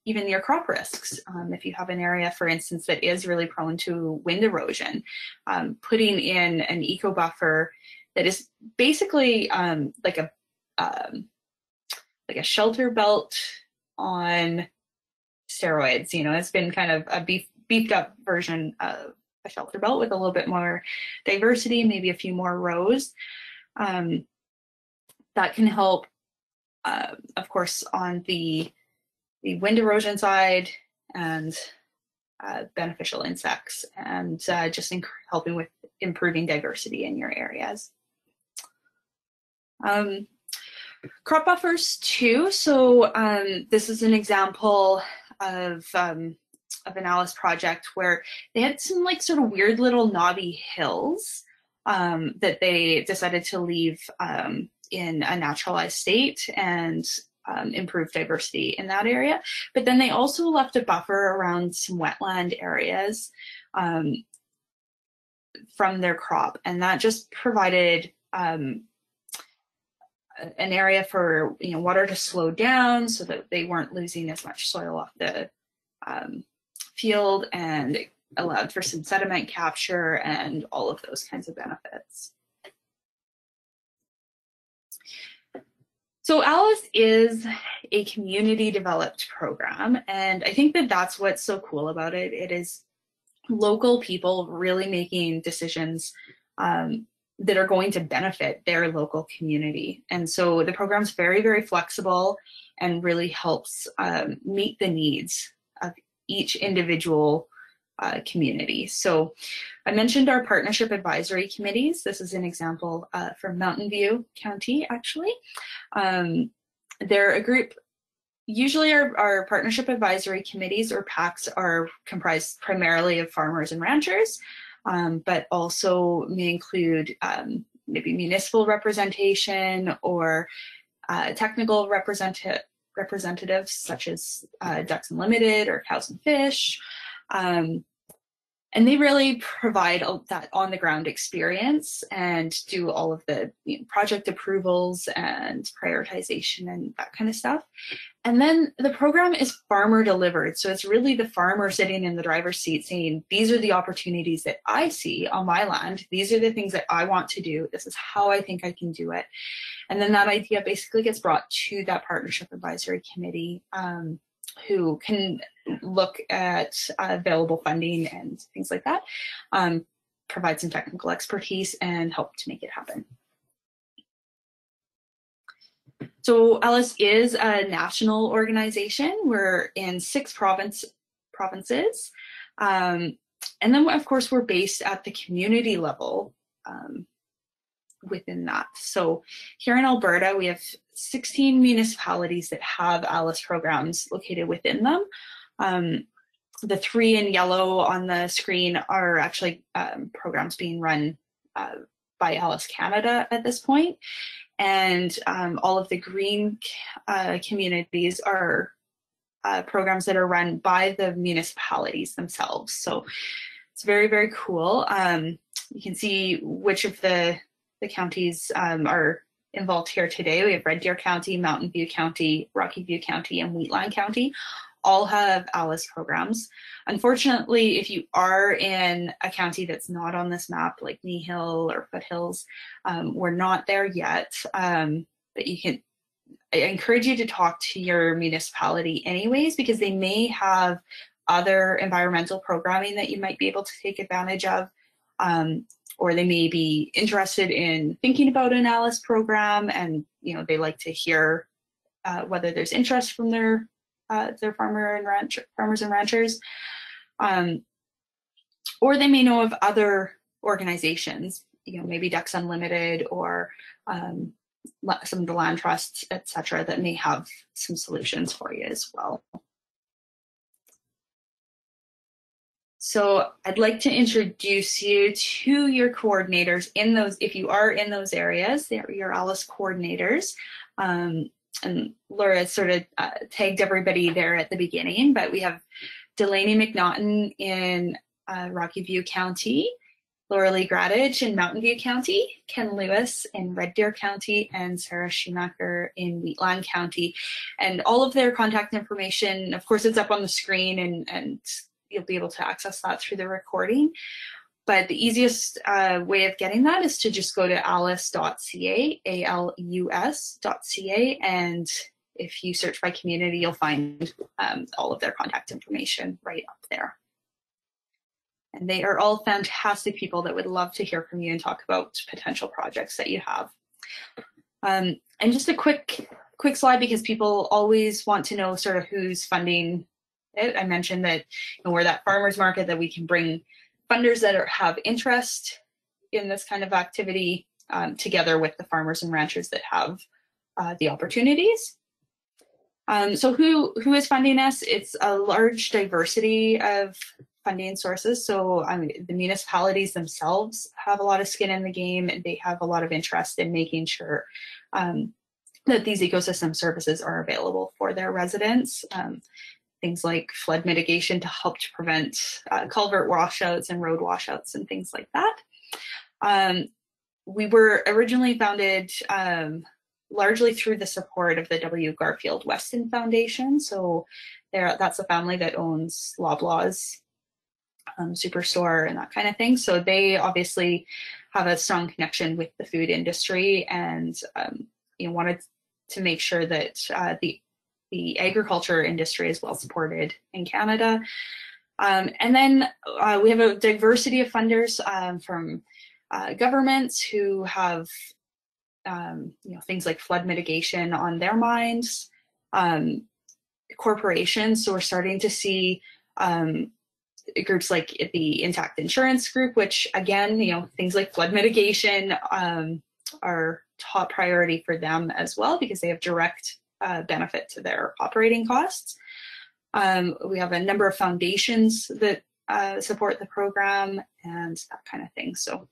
even your crop risks. If you have an area, for instance, that is really prone to wind erosion, putting in an eco buffer that is basically like a shelter belt on steroids. You know, it's been kind of a beefed up version of a shelter belt with a little bit more diversity, maybe a few more rows. That can help, of course, on the wind erosion side, and beneficial insects, and just helping with improving diversity in your areas. Crop buffers too. So this is an example of an ALUS project where they had some like sort of weird little knobby hills that they decided to leave in a naturalized state and improve diversity in that area. But then they also left a buffer around some wetland areas from their crop, and that just provided an area for, you know, water to slow down so that they weren't losing as much soil off the field, and it allowed for some sediment capture and all of those kinds of benefits. So ALUS is a community developed program, and I think that that's what's so cool about it. It is local people really making decisions that are going to benefit their local community. And so the program's very, very flexible and really helps meet the needs of each individual community. So I mentioned our partnership advisory committees. This is an example from Mountain View County, actually. They're a group. Usually our partnership advisory committees, or PACs, are comprised primarily of farmers and ranchers, but also may include maybe municipal representation or technical representatives such as Ducks Unlimited or Cows and Fish. And they really provide that on-the-ground experience and do all of the project approvals and prioritization and that kind of stuff. And then the program is farmer delivered. So it's really the farmer sitting in the driver's seat saying, these are the opportunities that I see on my land. These are the things that I want to do. This is how I think I can do it. And then that idea basically gets brought to that partnership advisory committee, who can look at available funding and things like that, provide some technical expertise, and help to make it happen. So ALUS is a national organization. We're in 6 provinces. And then, of course, we're based at the community level within that. So here in Alberta, we have 16 municipalities that have ALUS programs located within them. The 3 in yellow on the screen are actually programs being run by ALUS Canada at this point. And all of the green communities are programs that are run by the municipalities themselves. So it's very, very cool. You can see which of the counties are involved here today. We have Red Deer County, Mountain View County, Rocky View County, and Wheatland County. All have ALUS programs. Unfortunately, if you are in a county that's not on this map, like Kneehill or Foothills, we're not there yet, but you can, I encourage you to talk to your municipality anyways, because they may have other environmental programming that you might be able to take advantage of, or they may be interested in thinking about an ALUS program, and they like to hear whether there's interest from their farmers and ranchers, or they may know of other organizations, maybe Ducks Unlimited or some of the land trusts, etc., that may have some solutions for you as well. So I'd like to introduce you to your coordinators in those, if you are in those areas, they're your ALUS coordinators. And Laura sort of tagged everybody there at the beginning, but we have Delaney McNaughton in Rocky View County, Laura Lee Gradage in Mountain View County, Ken Lewis in Red Deer County, and Sarah Schumacher in Wheatland County. And all of their contact information, of course, it's up on the screen, and you'll be able to access that through the recording. But the easiest way of getting that is to just go to alus.ca, ALUS.ca, and if you search by community, you'll find all of their contact information right up there. And they are all fantastic people that would love to hear from you and talk about potential projects that you have. And just a quick slide, because people always want to know sort of who's funding it. I mentioned that we're that farmers market, that we can bring funders that have interest in this kind of activity together with the farmers and ranchers that have the opportunities. So who is funding us? It's a large diversity of funding sources. So the municipalities themselves have a lot of skin in the game, and they have a lot of interest in making sure that these ecosystem services are available for their residents. Things like flood mitigation to help to prevent culvert washouts and road washouts and things like that. We were originally founded largely through the support of the W. Garfield Weston Foundation. So that's a family that owns Loblaws, Superstore, and that kind of thing. So they obviously have a strong connection with the food industry, and wanted to make sure that the agriculture industry is well supported in Canada. And then we have a diversity of funders from governments who have things like flood mitigation on their minds, corporations. So we're starting to see groups like the Intact Insurance Group, which again, things like flood mitigation are top priority for them as well, because they have direct benefit to their operating costs. We have a number of foundations that support the program and that kind of thing. So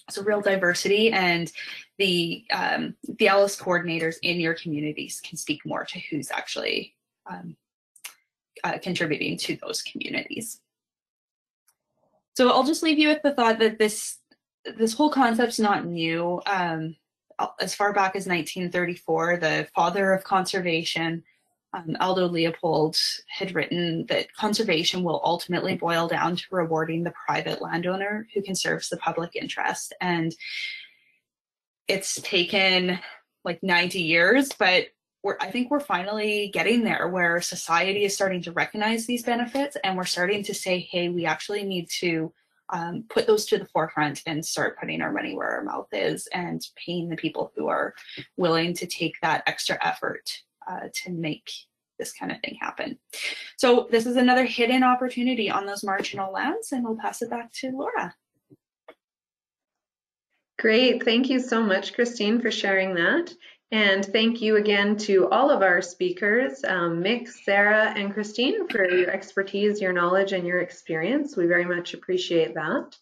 it's a real diversity, and the ALUS coordinators in your communities can speak more to who's actually contributing to those communities. So I'll just leave you with the thought that this whole concept's not new. As far back as 1934, the father of conservation, Aldo Leopold, had written that conservation will ultimately boil down to rewarding the private landowner who conserves the public interest. And it's taken like 90 years, but I think we're finally getting there, where society is starting to recognize these benefits, and we're starting to say, hey, we actually need to put those to the forefront and start putting our money where our mouth is, and paying the people who are willing to take that extra effort to make this kind of thing happen. So this is another hidden opportunity on those marginal lands, and we'll pass it back to Laura. Great. Thank you so much, Christine, for sharing that. And thank you again to all of our speakers, Mick, Sarah, and Christine, for your expertise, your knowledge, and your experience. We very much appreciate that.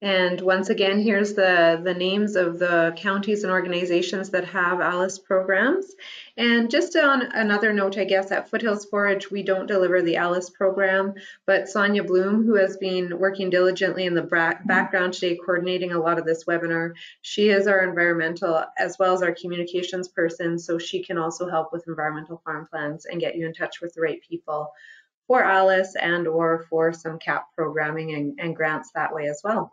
And once again, here's the names of the counties and organizations that have ALUS programs. And just on another note, I guess, at Foothills Forage, we don't deliver the ALUS program, but Sonia Bloom, who has been working diligently in the background today, coordinating a lot of this webinar, she is our environmental as well as our communications person, so she can also help with environmental farm plans and get you in touch with the right people for ALUS and or for some CAP programming and grants that way as well.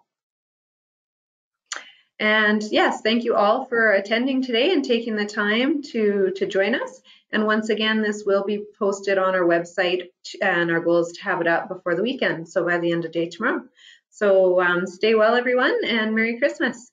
And yes, thank you all for attending today and taking the time to join us. And once again, this will be posted on our website, and our goal is to have it up before the weekend, so by the end of the day tomorrow. So stay well, everyone, and Merry Christmas.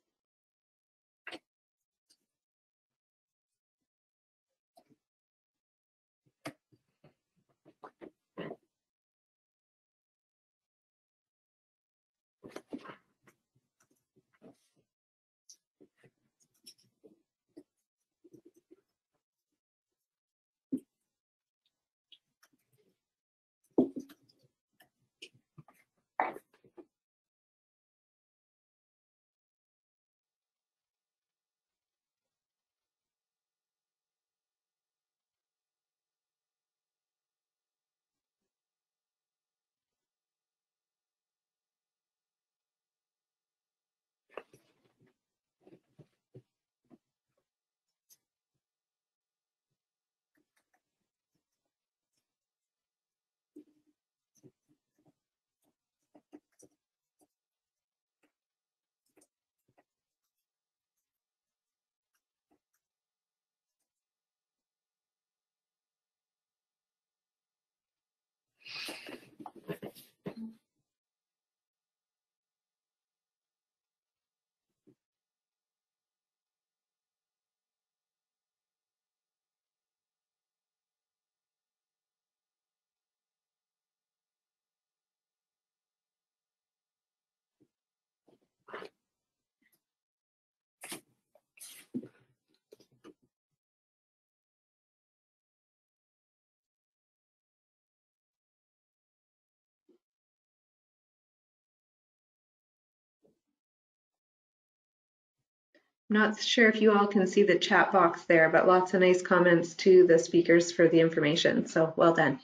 Not sure if you all can see the chat box there, but lots of nice comments to the speakers for the information. So well done.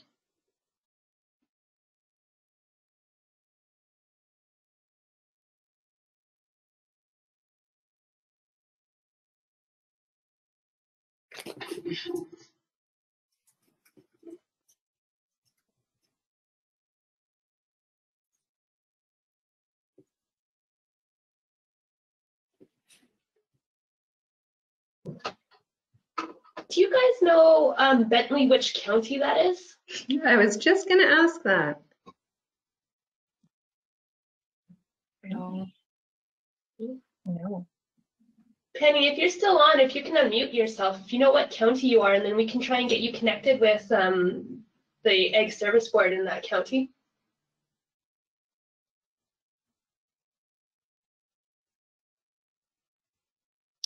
Do you guys know, Bentley, which county that is? I was just going to ask that. No. No. Penny, if you're still on, if you can unmute yourself, if you know what county you are, and then we can try and get you connected with the Ag Service Board in that county.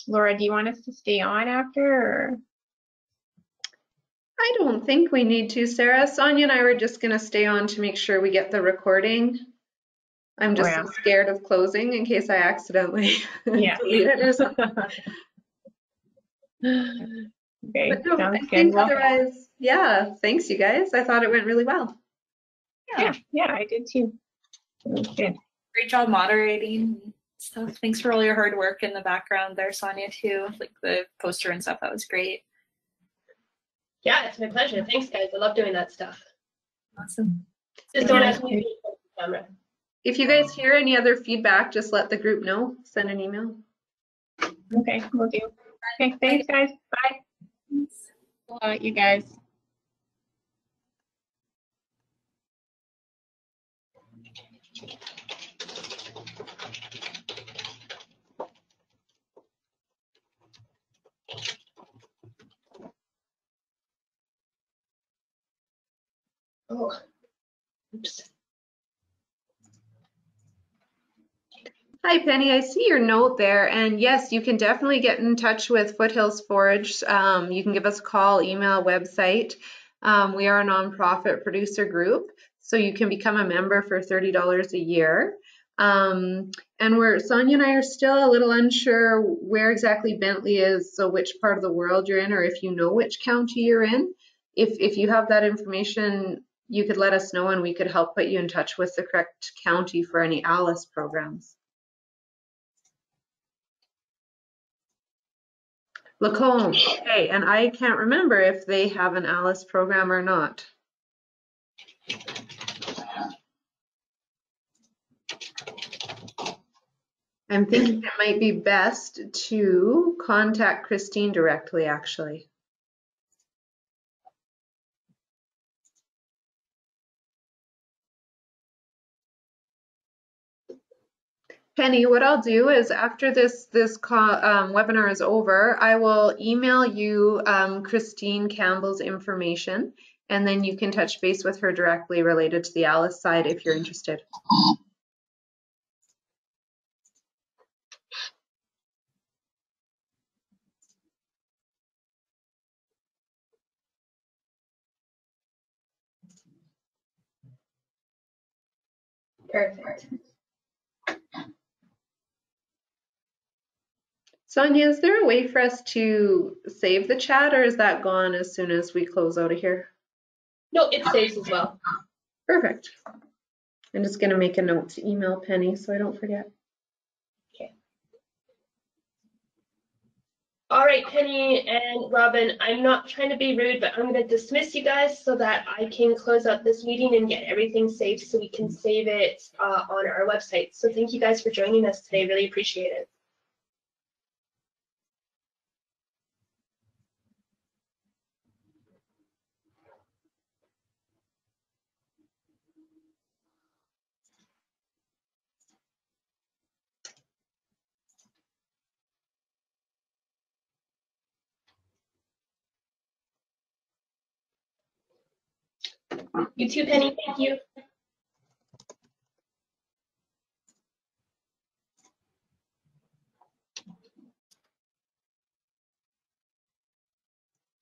Laura, do you want us to stay on after? Or? I don't think we need to, Sarah. Sonia and I were just going to stay on to make sure we get the recording. I'm just so scared of closing in case I accidentally delete it or something. Okay, but no, sounds I good. think Well, otherwise, yeah, thanks you guys. I thought it went really well. Yeah, I did too. It was good. Great job moderating stuff. Thanks for all your hard work in the background there, Sonia, too. Like the poster and stuff, that was great. Yeah, it's my pleasure. Thanks, guys. I love doing that stuff. Awesome. Just don't ask me to use the camera. If you guys hear any other feedback, just let the group know. Send an email. Okay, we'll do. Okay, thanks, guys. Bye. All right, you guys. Oh, oops. Hi, Penny. I see your note there. And yes, you can definitely get in touch with Foothills Forage. You can give us a call, email, website. We are a nonprofit producer group, so you can become a member for $30 a year. And Sonia and I are still a little unsure where exactly Bentley is, so which part of the world you're in, or if you know which county you're in. If you have that information, you could let us know and we could help put you in touch with the correct county for any ALUS programs. Lacombe, okay, and I can't remember if they have an ALUS program or not. I'm thinking it might be best to contact Christine directly, actually. Penny, what I'll do is after this webinar is over, I will email you Christine Campbell's information, and then you can touch base with her directly related to the ALUS side if you're interested. Perfect. Sonia, is there a way for us to save the chat, or is that gone as soon as we close out of here? No, it saves as well. Perfect. I'm just going to make a note to email Penny so I don't forget. Okay. All right, Penny and Robin, I'm not trying to be rude, but I'm going to dismiss you guys so that I can close out this meeting and get everything saved so we can save it on our website. So thank you guys for joining us today. Really appreciate it. You too, Penny. Thank you.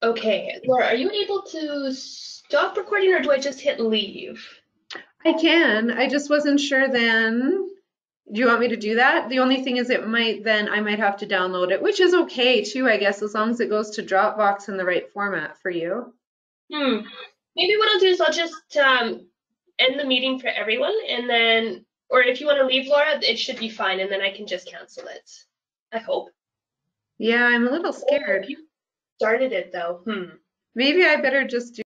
Okay, Laura, are you able to stop recording or do I just hit leave? I can. I just wasn't sure then. Do you want me to do that? The only thing is I might have to download it, which is okay too, I guess, as long as it goes to Dropbox in the right format for you. Maybe what I'll do is I'll just end the meeting for everyone and then, or if you want to leave, Laura, it should be fine and then I can just cancel it. I hope. Yeah, I'm a little scared. You started it though. Maybe I better just do